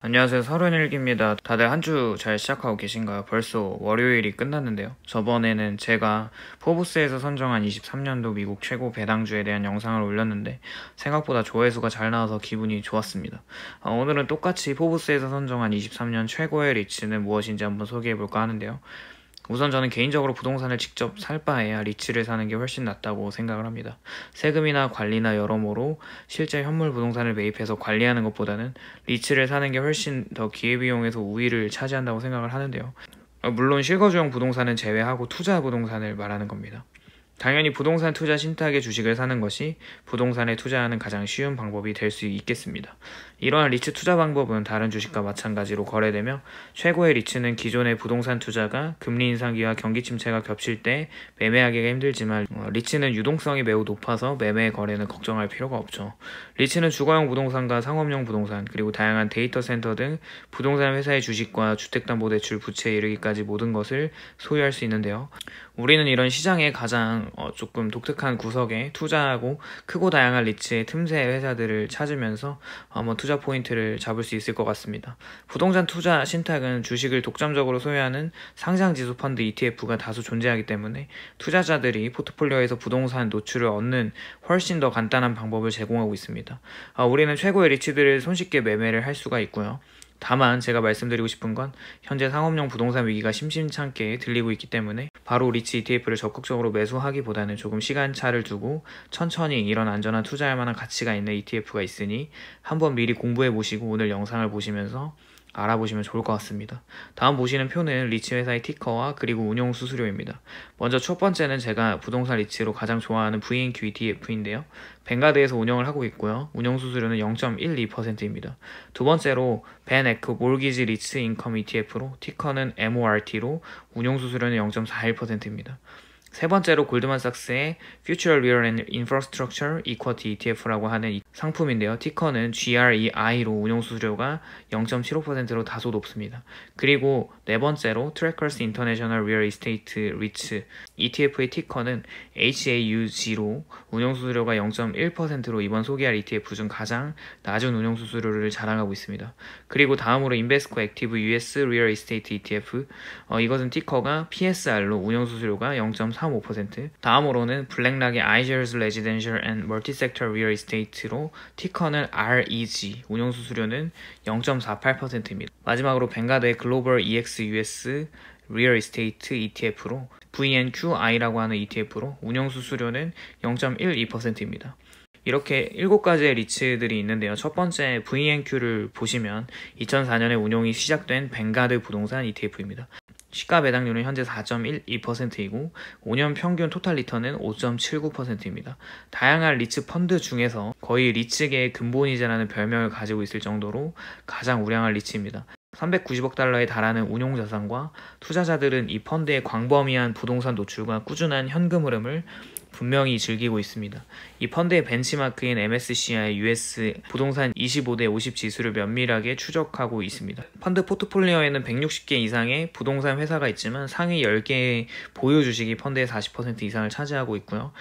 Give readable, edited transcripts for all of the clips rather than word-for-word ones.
안녕하세요. 서른일기입니다. 다들 한 주 잘 시작하고 계신가요? 벌써 월요일이 끝났는데요. 저번에는 제가 포브스에서 선정한 23년도 미국 최고 배당주에 대한 영상을 올렸는데 생각보다 조회수가 잘 나와서 기분이 좋았습니다. 오늘은 똑같이 포브스에서 선정한 23년 최고의 리츠는 무엇인지 한번 소개해볼까 하는데요. 우선 저는 개인적으로 부동산을 직접 살 바에야 리츠를 사는 게 훨씬 낫다고 생각을 합니다. 세금이나 관리나 여러모로 실제 현물 부동산을 매입해서 관리하는 것보다는 리츠를 사는 게 훨씬 더 기회비용에서 우위를 차지한다고 생각을 하는데요. 물론 실거주용 부동산은 제외하고 투자 부동산을 말하는 겁니다. 당연히 부동산 투자 신탁의 주식을 사는 것이 부동산에 투자하는 가장 쉬운 방법이 될 수 있겠습니다. 이러한 리츠 투자 방법은 다른 주식과 마찬가지로 거래되며 최고의 리츠는 기존의 부동산 투자가 금리 인상기와 경기 침체가 겹칠 때 매매하기가 힘들지만 리츠는 유동성이 매우 높아서 매매 거래는 걱정할 필요가 없죠. 리츠는 주거용 부동산과 상업용 부동산 그리고 다양한 데이터 센터 등 부동산 회사의 주식과 주택담보대출 부채에 이르기까지 모든 것을 소유할 수 있는데요. 우리는 이런 시장의 가장 조금 독특한 구석에 투자하고 크고 다양한 리츠의 틈새 회사들을 찾으면서 투자 포인트를 잡을 수 있을 것 같습니다. 부동산 투자 신탁은 주식을 독점적으로 소유하는 상장지수 펀드 ETF가 다수 존재하기 때문에 투자자들이 포트폴리오에서 부동산 노출을 얻는 훨씬 더 간단한 방법을 제공하고 있습니다. 우리는 최고의 리츠들을 손쉽게 매매를 할 수가 있고요. 다만 제가 말씀드리고 싶은 건 현재 상업용 부동산 위기가 심심찮게 들리고 있기 때문에 바로 리츠 ETF를 적극적으로 매수하기보다는 조금 시간차를 두고 천천히 이런 안전한 투자할 만한 가치가 있는 ETF가 있으니 한번 미리 공부해 보시고 오늘 영상을 보시면서 알아보시면 좋을 것 같습니다. 다음 보시는 표는 리츠 회사의 티커와 그리고 운용 수수료입니다. 먼저 첫 번째는 제가 부동산 리츠로 가장 좋아하는 VNQ ETF인데요. 뱅가드에서 운영을 하고 있고요. 운용 수수료는 0.12%입니다. 두 번째로 벤에크 몰기지 리츠 인컴 ETF로 티커는 MORT로 운용 수수료는 0.41%입니다. 세 번째로 골드만삭스의 Future Real and Infrastructure Equity ETF라고 하는 상품인데요. 티커는 GREI로 운용 수수료가 0.75%로 다소 높습니다. 그리고 네 번째로 Trackers International Real Estate REITs ETF의 티커는 HAUG로 운용 수수료가 0.1%로 이번 소개할 ETF 중 가장 낮은 운용 수수료를 자랑하고 있습니다. 그리고 다음으로 인베스코 액티브 US Real Estate ETF 이것은 티커가 PSR로 운용 수수료가 0.35%, 다음으로는 블랙락의 iShares Residential and Multi-Sector Real Estate로 티커는 REG, 운용 수수료는 0.48%입니다. 마지막으로 뱅가드의 글로벌 EX US Real Estate ETF로 VNQI라고 하는 ETF로 운용 수수료는 0.12%입니다. 이렇게 7가지의 리츠들이 있는데요. 첫 번째 VNQ를 보시면 2004년에 운용이 시작된 뱅가드 부동산 ETF입니다. 시가 배당률은 현재 4.12%이고 5년 평균 토탈 리턴은 5.79%입니다. 다양한 리츠 펀드 중에서 거의 리츠계의 근본이자라는 별명을 가지고 있을 정도로 가장 우량한 리츠입니다. 390억 달러에 달하는 운용 자산과 투자자들은 이 펀드의 광범위한 부동산 노출과 꾸준한 현금 흐름을 분명히 즐기고 있습니다. 이 펀드의 벤치마크인 MSCI US 부동산 25대 50 지수를 면밀하게 추적하고 있습니다. 펀드 포트폴리오에는 160개 이상의 부동산 회사가 있지만 상위 10개의 보유 주식이 펀드의 40% 이상을 차지하고 있고요.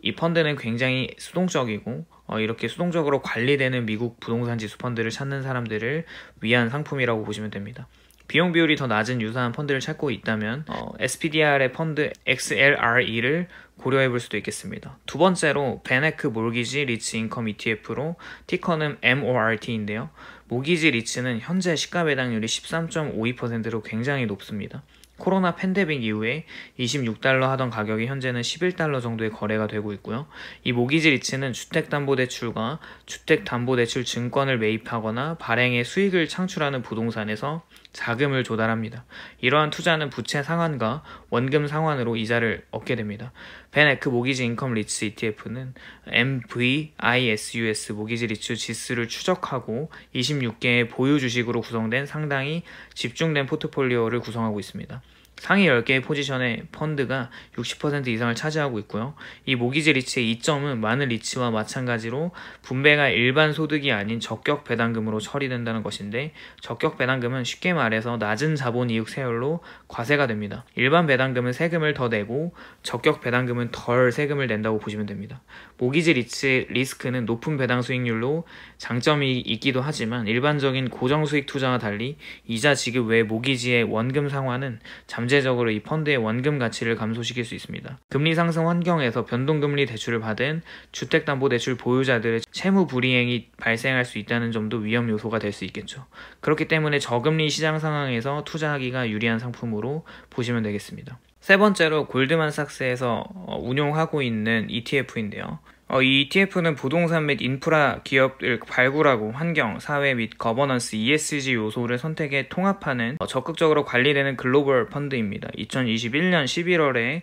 이 펀드는 굉장히 수동적이고 이렇게 수동적으로 관리되는 미국 부동산 지수 펀드를 찾는 사람들을 위한 상품이라고 보시면 됩니다. 비용 비율이 더 낮은 유사한 펀드를 찾고 있다면 SPDR의 펀드 XLRE를 고려해 볼 수도 있겠습니다. 두 번째로 벤에크 몰기지 리츠 인컴 ETF로 티커는 MORT인데요. 모기지 리츠는 현재 시가 배당률이 13.52%로 굉장히 높습니다. 코로나 팬데믹 이후에 26달러 하던 가격이 현재는 11달러 정도의 거래가 되고 있고요. 이 모기지 리츠는 주택담보대출과 주택담보대출 증권을 매입하거나 발행해 수익을 창출하는 부동산에서 자금을 조달합니다. 이러한 투자는 부채 상환과 원금 상환으로 이자를 얻게 됩니다. 벤에크 모기지 인컴 리츠 ETF는 MVISUS 모기지 리츠 지수를 추적하고 26개의 보유 주식으로 구성된 상당히 집중된 포트폴리오를 구성하고 있습니다. 상위 10개의 포지션의 펀드가 60% 이상을 차지하고 있고요. 이 모기지 리츠의 이점은 많은 리츠와 마찬가지로 분배가 일반 소득이 아닌 적격 배당금으로 처리된다는 것인데, 적격 배당금은 쉽게 말해서 낮은 자본 이익 세율로 과세가 됩니다. 일반 배당금은 세금을 더 내고 적격 배당금은 덜 세금을 낸다고 보시면 됩니다. 모기지 리츠 리스크는 높은 배당 수익률로 장점이 있기도 하지만 일반적인 고정수익 투자와 달리 이자 지급 외 모기지의 원금 상환은 잠재적으로 이 펀드의 원금 가치를 감소시킬 수 있습니다. 금리 상승 환경에서 변동금리 대출을 받은 주택담보대출 보유자들의 채무 불이행이 발생할 수 있다는 점도 위험 요소가 될 수 있겠죠. 그렇기 때문에 저금리 시장 상황에서 투자하기가 유리한 상품으로 보시면 되겠습니다. 세 번째로 골드만삭스에서 운용하고 있는 ETF인데요. 이 ETF는 부동산 및 인프라 기업을 발굴하고 환경, 사회 및 거버넌스 ESG 요소를 선택에 통합하는 적극적으로 관리되는 글로벌 펀드입니다. 2021년 11월에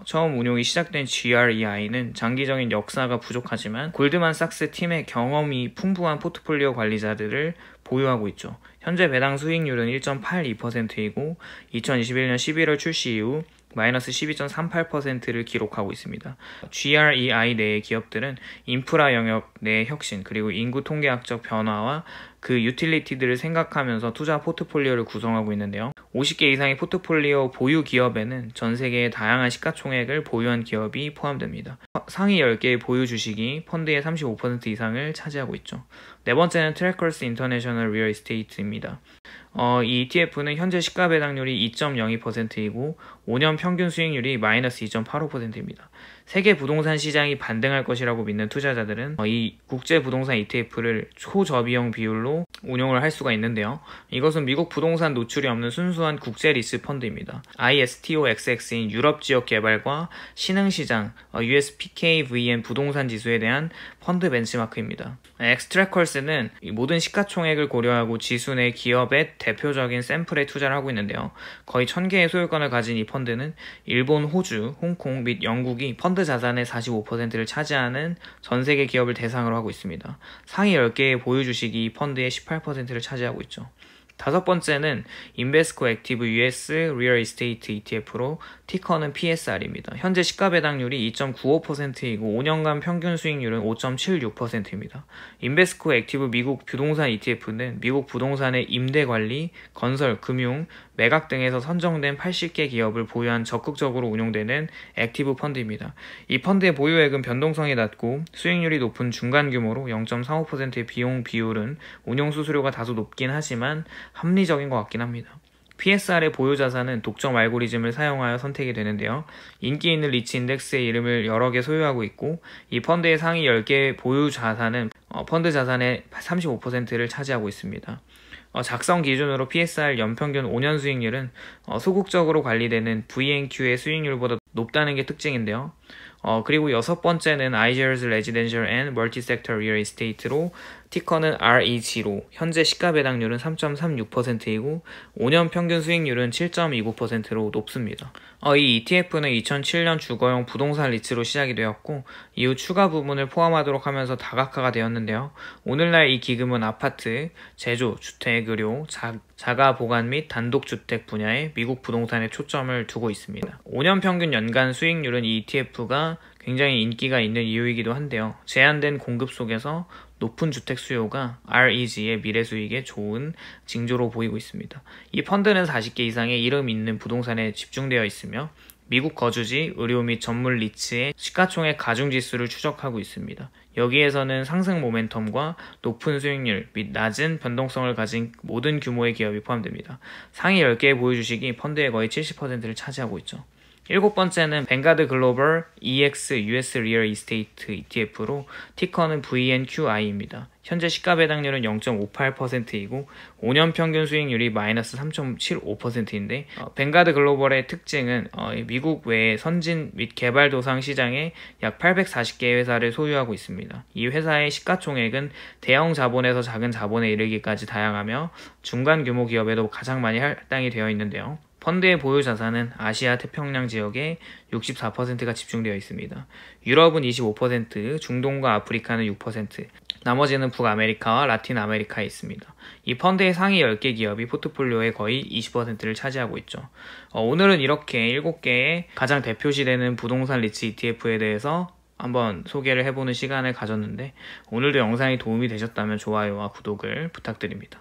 처음 운용이 시작된 GREI는 장기적인 역사가 부족하지만 골드만삭스 팀의 경험이 풍부한 포트폴리오 관리자들을 보유하고 있죠. 현재 배당 수익률은 1.82%이고 2021년 11월 출시 이후 마이너스 12.38%를 기록하고 있습니다. GREI 내의 기업들은 인프라 영역 내 혁신, 그리고 인구 통계학적 변화와 그 유틸리티들을 생각하면서 투자 포트폴리오를 구성하고 있는데요. 50개 이상의 포트폴리오 보유 기업에는 전 세계의 다양한 시가총액을 보유한 기업이 포함됩니다. 상위 10개의 보유 주식이 펀드의 35% 이상을 차지하고 있죠. 네 번째는 트래커스 인터내셔널 리얼 에스테이트입니다. 이 ETF는 현재 시가 배당률이 2.02%이고 5년 평균 수익률이 마이너스 2.85%입니다. 세계 부동산 시장이 반등할 것이라고 믿는 투자자들은 이 국제 부동산 ETF를 초저비용 비율로 운용을 할 수가 있는데요. 이것은 미국 부동산 노출이 없는 순수한 국제 리츠 펀드입니다. ISTOXX인 유럽 지역 개발과 신흥시장 USPKVN 부동산 지수에 대한 펀드 벤치마크입니다. 엑스트래커스는 모든 시가총액을 고려하고 지수 내 기업의 대표적인 샘플에 투자를 하고 있는데요. 거의 1000개의 소유권을 가진 이 펀드는 일본, 호주, 홍콩 및 영국이 펀드 자산의 45%를 차지하는 전 세계 기업을 대상으로 하고 있습니다. 상위 10개의 보유 주식이 이 펀드의 18%를 차지하고 있죠. 다섯 번째는 인베스코 액티브 US 리얼 이스테이트 ETF로 티커는 PSR입니다. 현재 시가 배당률이 2.95%이고 5년간 평균 수익률은 5.76%입니다. 인베스코 액티브 미국 부동산 ETF는 미국 부동산의 임대 관리, 건설, 금융, 매각 등에서 선정된 80개 기업을 보유한 적극적으로 운용되는 액티브 펀드입니다. 이 펀드의 보유액은 변동성이 낮고 수익률이 높은 중간 규모로 0.35%의 비용 비율은 운용 수수료가 다소 높긴 하지만 합리적인 것 같긴 합니다. PSR의 보유 자산은 독점 알고리즘을 사용하여 선택이 되는데요. 인기 있는 리츠 인덱스의 이름을 여러 개 소유하고 있고 이 펀드의 상위 10개의 보유 자산은 펀드 자산의 35%를 차지하고 있습니다. 작성 기준으로 PSR 연평균 5년 수익률은 소극적으로 관리되는 VNQ의 수익률보다 높다는 게 특징인데요. 그리고 여섯 번째는 iShares Residential and Multi-Sector Real Estate로 티커는 REG로 현재 시가 배당률은 3.36%이고 5년 평균 수익률은 7.29%로 높습니다. 이 ETF는 2007년 주거용 부동산 리츠로 시작이 되었고 이후 추가 부분을 포함하도록 하면서 다각화가 되었는데요. 오늘날 이 기금은 아파트, 제조, 주택, 의료, 자가 보관 및 단독주택 분야에 미국 부동산에 초점을 두고 있습니다. 5년 평균 연간 수익률은 이 ETF가 굉장히 인기가 있는 이유이기도 한데요. 제한된 공급 속에서 높은 주택 수요가 REG의 미래 수익에 좋은 징조로 보이고 있습니다. 이 펀드는 40개 이상의 이름 있는 부동산에 집중되어 있으며 미국 거주지, 의료 및 전문 리츠의 시가총액 가중지수를 추적하고 있습니다. 여기에서는 상승 모멘텀과 높은 수익률 및 낮은 변동성을 가진 모든 규모의 기업이 포함됩니다. 상위 10개의 보유 주식이 펀드의 거의 70%를 차지하고 있죠. 일곱 번째는 뱅가드 글로벌 EX US 리얼 이스테이트 ETF로 티커는 VNQI입니다. 현재 시가 배당률은 0.58%이고 5년 평균 수익률이 마이너스 3.75%인데 뱅가드 글로벌의 특징은 미국 외의 선진 및 개발도상 시장에 약 840개의 회사를 소유하고 있습니다. 이 회사의 시가총액은 대형 자본에서 작은 자본에 이르기까지 다양하며 중간 규모 기업에도 가장 많이 할당이 되어 있는데요. 펀드의 보유 자산은 아시아 태평양 지역에 64%가 집중되어 있습니다. 유럽은 25%, 중동과 아프리카는 6%, 나머지는 북아메리카와 라틴 아메리카에 있습니다. 이 펀드의 상위 10개 기업이 포트폴리오의 거의 20%를 차지하고 있죠. 오늘은 이렇게 7개의 가장 대표시되는 부동산 리츠 ETF에 대해서 한번 소개를 해보는 시간을 가졌는데, 오늘도 영상이 도움이 되셨다면 좋아요와 구독을 부탁드립니다.